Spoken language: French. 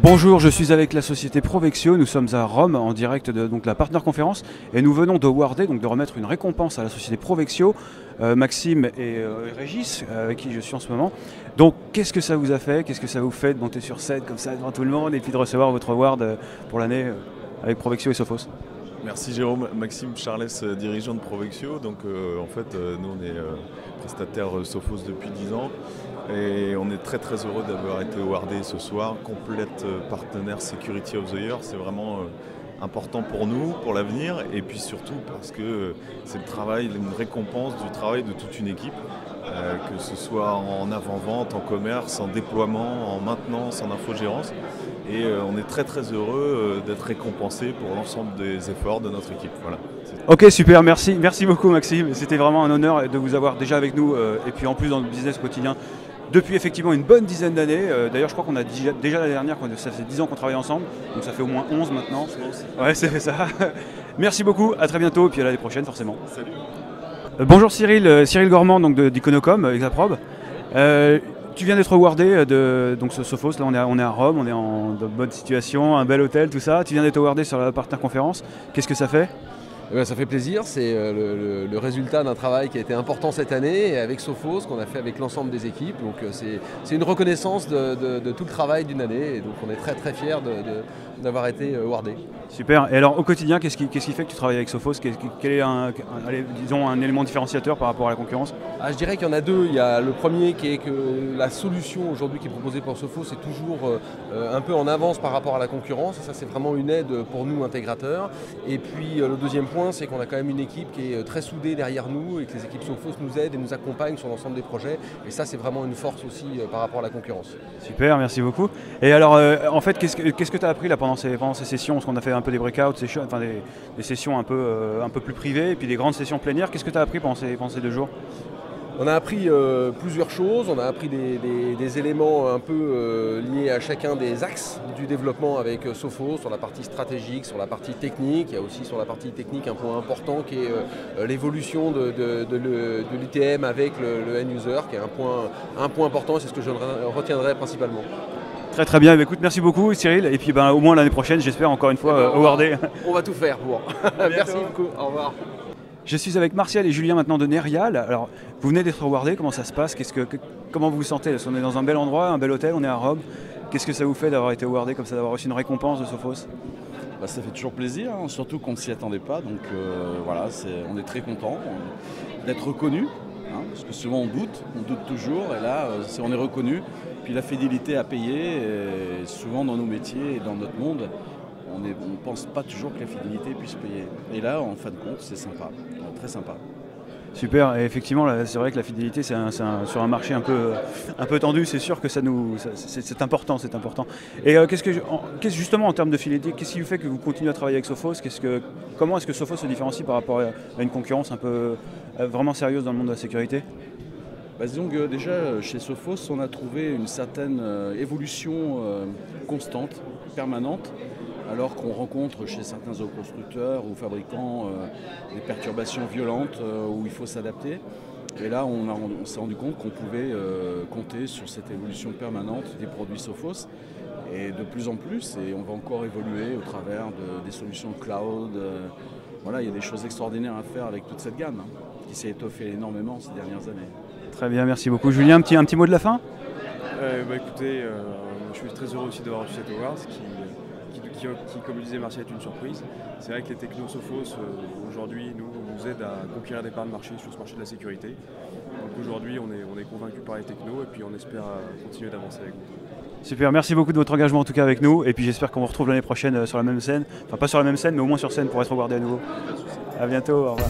Bonjour, je suis avec la société Provexio, nous sommes à Rome en direct de la Partner Conférence et nous venons de awarder, donc de remettre une récompense à la société Provexio, Maxime et Régis, avec qui je suis en ce moment. Donc qu'est-ce que ça vous a fait, qu'est-ce que ça vous fait de monter sur scène comme ça devant tout le monde et puis de recevoir votre award pour l'année avec Provexio et Sophos? Merci Jérôme. Maxime Charles, dirigeant de Provexio. Donc en fait, nous on est prestataire Sophos depuis 10 ans et on est très très heureux d'avoir été awardé ce soir. Complète partenaire Security of the Year, c'est vraiment important pour nous, pour l'avenir, et puis surtout parce que c'est le travail, une récompense du travail de toute une équipe, que ce soit en avant-vente, en commerce, en déploiement, en maintenance, en infogérance. Et on est très très heureux d'être récompensé pour l'ensemble des efforts de notre équipe. Voilà. Ok, super, merci beaucoup Maxime. C'était vraiment un honneur de vous avoir déjà avec nous et puis en plus dans le business quotidien depuis effectivement une bonne dizaine d'années. D'ailleurs je crois qu'on a déjà la dernière, ça fait 10 ans qu'on travaille ensemble, donc ça fait au moins 11 maintenant. Ouais, c'est ça. Merci beaucoup, à très bientôt et puis à l'année prochaine forcément. Salut. Bonjour Cyril Gormand d'Iconocom, Exaprobe. Tu viens d'être awardé de ce Sophos, là on est à Rome, on est en bonne situation, un bel hôtel, tout ça. Tu viens d'être awardé sur la Partner Conférence. Qu'est-ce que ça fait ? Ça fait plaisir, c'est le résultat d'un travail qui a été important cette année et avec Sophos, qu'on a fait avec l'ensemble des équipes. Donc c'est une reconnaissance de tout le travail d'une année et donc on est très très fiers d'avoir été awardé. Super, et alors au quotidien, qu'est-ce qui fait que tu travailles avec Sophos ? Quel est disons, un élément différenciateur par rapport à la concurrence ? Je dirais qu'il y en a deux. Il y a le premier qui est que la solution aujourd'hui qui est proposée par Sophos est toujours un peu en avance par rapport à la concurrence. Et ça c'est vraiment une aide pour nous intégrateurs. Et puis le deuxième point, c'est qu'on a quand même une équipe qui est très soudée derrière nous et que les équipes Sophos nous aident et nous accompagnent sur l'ensemble des projets. Et ça c'est vraiment une force aussi par rapport à la concurrence. Super, merci beaucoup. Et alors en fait, qu'est-ce que tu as appris là pendant ces sessions ? Parce qu'on a fait un peu des breakout sessions, enfin des sessions un peu plus privées et puis des grandes sessions plénières. Qu'est-ce que tu as appris pendant ces 2 jours ? On a appris plusieurs choses, on a appris des éléments un peu liés à chacun des axes du développement avec Sophos, sur la partie stratégique, sur la partie technique. Il y a aussi sur la partie technique un point important qui est l'évolution de l'ITM avec le end user, qui est un point important, c'est ce que je retiendrai principalement. Très très bien, écoute, merci beaucoup Cyril, et puis au moins l'année prochaine, j'espère encore une fois awardé. On va tout faire pour. Merci beaucoup, au revoir. Je suis avec Martial et Julien maintenant de Nerial. Alors, vous venez d'être awardé, comment ça se passe ? Comment vous vous sentez ? On est dans un bel endroit, un bel hôtel, on est à Rome. Qu'est-ce que ça vous fait d'avoir été awardé comme ça, d'avoir reçu une récompense de Sophos ? Ça fait toujours plaisir, hein, surtout qu'on ne s'y attendait pas. Donc voilà, on est très content d'être reconnu, hein, parce que souvent on doute toujours, et là on est reconnu. Puis la fidélité à payer, et souvent dans nos métiers et dans notre monde, on ne pense pas toujours que la fidélité puisse payer. Et là, en fin de compte, c'est sympa, très sympa. Super, et effectivement, c'est vrai que la fidélité, sur un marché un peu tendu, c'est sûr que c'est important, c'est important. Et justement, en termes de fidélité, qu'est-ce qui vous fait que vous continuez à travailler avec Sophos ? Comment est-ce que Sophos se différencie par rapport à une concurrence un peu vraiment sérieuse dans le monde de la sécurité ? Disons que déjà, chez Sophos, on a trouvé une certaine évolution constante, permanente, alors qu'on rencontre chez certains constructeurs ou fabricants des perturbations violentes où il faut s'adapter. Et là, on s'est rendu compte qu'on pouvait compter sur cette évolution permanente des produits Sophos. Et de plus en plus, et on va encore évoluer au travers des solutions cloud. Voilà, il y a des choses extraordinaires à faire avec toute cette gamme qui s'est étoffée énormément ces dernières années. Très bien, merci beaucoup. Julien, un petit mot de la fin ? Écoutez, je suis très heureux aussi d'avoir reçu cet award, qui, comme le disait Martial, est une surprise. C'est vrai que les technos Sophos, aujourd'hui, nous aident à conquérir des parts de marché sur ce marché de la sécurité. Donc aujourd'hui, on est convaincus par les technos et puis on espère continuer d'avancer avec vous. Super, merci beaucoup de votre engagement en tout cas avec nous. Et puis j'espère qu'on vous retrouve l'année prochaine sur la même scène. Enfin, pas sur la même scène, mais au moins sur scène pour être regardé à nouveau. À bientôt, au revoir.